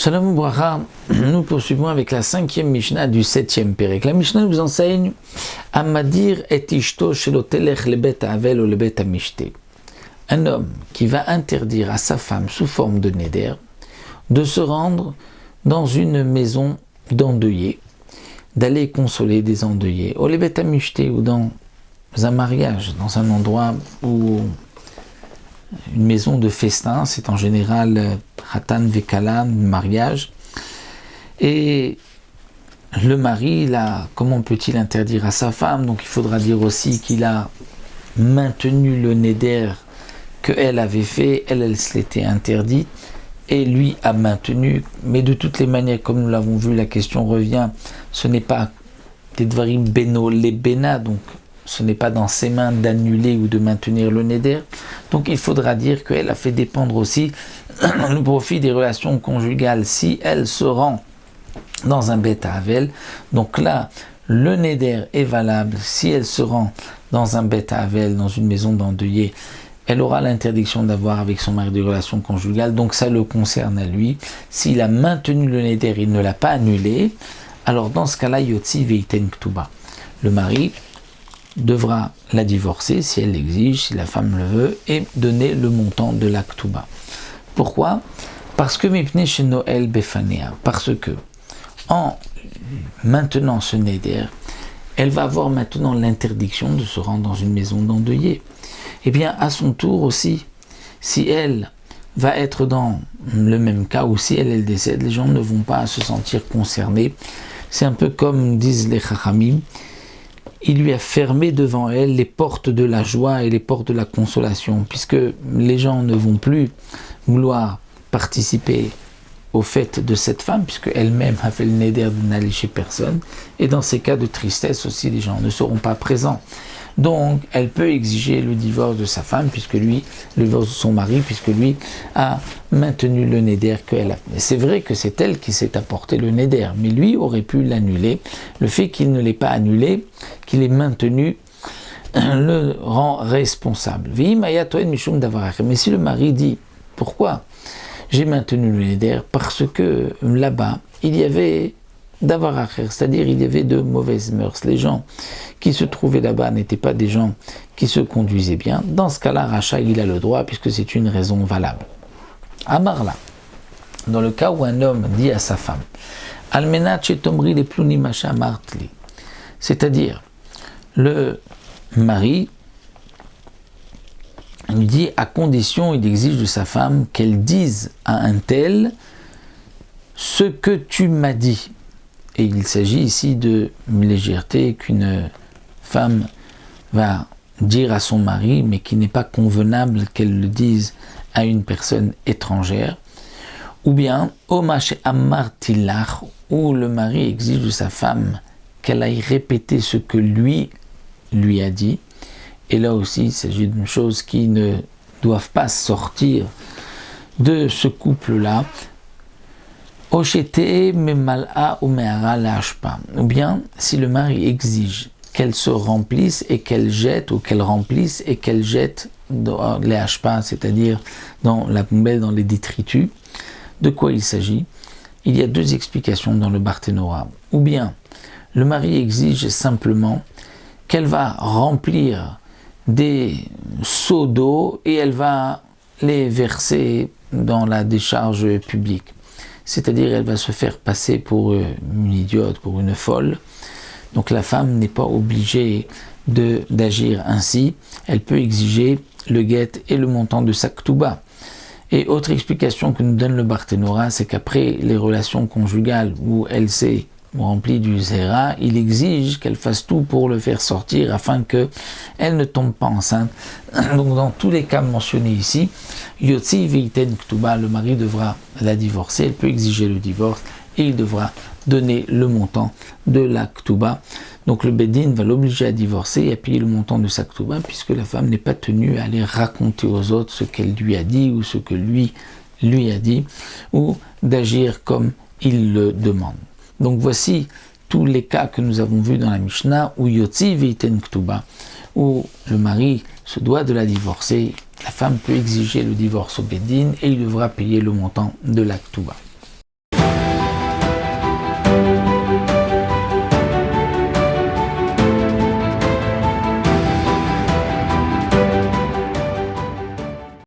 Shalom Bracha, nous poursuivons avec la 5e Mishnah du 7e Pérek. La Mishnah nous enseigne Amadir et ishto shelo telech lebet havel ou lebet hamishte. Un homme qui va interdire à sa femme sous forme de néder de se rendre dans une maison d'endeuillés, d'aller consoler des endeuillés, ou lebet hamishte, ou dans un mariage, dans un endroit où une maison de festin, c'est en général Hatan Vekala, mariage. Et le mari, là, comment peut-il interdire à sa femme? Donc il faudra dire aussi qu'il a maintenu le néder qu'elle avait fait, elle se l'était interdit, et lui a maintenu. Mais de toutes les manières, comme nous l'avons vu, la question revient, ce n'est pas des dvarim beno les bena, donc ce n'est pas dans ses mains d'annuler ou de maintenir le néder. Donc il faudra dire qu'elle a fait dépendre aussi le profit des relations conjugales si elle se rend dans un beth havel. Donc là, le néder est valable si elle se rend dans un beth havel, dans une maison d'endeuillés. Elle aura l'interdiction d'avoir avec son mari des relations conjugales, donc ça le concerne à lui. S'il a maintenu le néder, il ne l'a pas annulé, alors dans ce cas-là, yotzi veiten ktuba. Le mari devra la divorcer si elle l'exige, si la femme le veut, et donner le montant de la ktuba. Pourquoi? Parce que mipnei chez Noël befanea, parce que en maintenant ce néder, elle va avoir maintenant l'interdiction de se rendre dans une maison d'endeuillés. Et bien à son tour aussi, si elle va être dans le même cas, ou si elle décède, les gens ne vont pas se sentir concernés. C'est un peu comme disent les chachamim, il lui a fermé devant elle les portes de la joie et les portes de la consolation, puisque les gens ne vont plus vouloir participer au fait de cette femme, puisque elle-même a fait le néder de n'aller chez personne, et dans ces cas de tristesse aussi, les gens ne seront pas présents. Donc, elle peut exiger le divorce de sa femme, puisque lui, le divorce de son mari, puisque lui a maintenu le néder qu'elle a fait. C'est vrai que c'est elle qui s'est apporté le néder, mais lui aurait pu l'annuler. Le fait qu'il ne l'ait pas annulé, qu'il ait maintenu, le rend responsable. Mais si le mari dit, pourquoi j'ai maintenu le néder? Parce que là-bas, il y avait d'avaracher, c'est-à-dire il y avait de mauvaises mœurs. Les gens qui se trouvaient là-bas n'étaient pas des gens qui se conduisaient bien. Dans ce cas-là, Racha, il a le droit, puisque c'est une raison valable. Amarla, dans le cas où un homme dit à sa femme, Almenat chetomri les pluni macha martli, c'est-à-dire le mari lui dit à condition, il exige de sa femme qu'elle dise à un tel ce que tu m'as dit. Et il s'agit ici de légèreté qu'une femme va dire à son mari, mais qui n'est pas convenable qu'elle le dise à une personne étrangère. Ou bien, Omash Amartilach, où le mari exige de sa femme qu'elle aille répéter ce que lui a dit. Et là aussi, il s'agit d'une chose qui ne doivent pas sortir de ce couple-là. Ou bien, si le mari exige qu'elle se remplisse et qu'elle jette, ou qu'elle remplisse et qu'elle jette dans les hashpa, c'est-à-dire dans la poubelle, dans les détritus, de quoi il s'agit? Il y a deux explications dans le Barthénora. Ou bien, le mari exige simplement qu'elle va remplir des seaux d'eau et elle va les verser dans la décharge publique. C'est-à-dire elle va se faire passer pour une idiote, pour une folle. Donc la femme n'est pas obligée d'agir ainsi. Elle peut exiger le guet et le montant de sa ktuba. Et autre explication que nous donne le Barthénora, c'est qu'après les relations conjugales où elle s'est remplie du zéra, il exige qu'elle fasse tout pour le faire sortir afin qu'elle ne tombe pas enceinte. Donc dans tous les cas mentionnés ici, Yotzi veiten ktuba, le mari devra la divorcer, elle peut exiger le divorce et il devra donner le montant de la ktuba. Donc le Bedin va l'obliger à divorcer et à payer le montant de sa ktuba, puisque la femme n'est pas tenue à aller raconter aux autres ce qu'elle lui a dit ou ce que lui a dit, ou d'agir comme il le demande. Donc voici tous les cas que nous avons vus dans la Mishnah où Yotzi veiten ktuba, où le mari se doit de la divorcer, la femme peut exiger le divorce au Bedin et il devra payer le montant de la ktuba.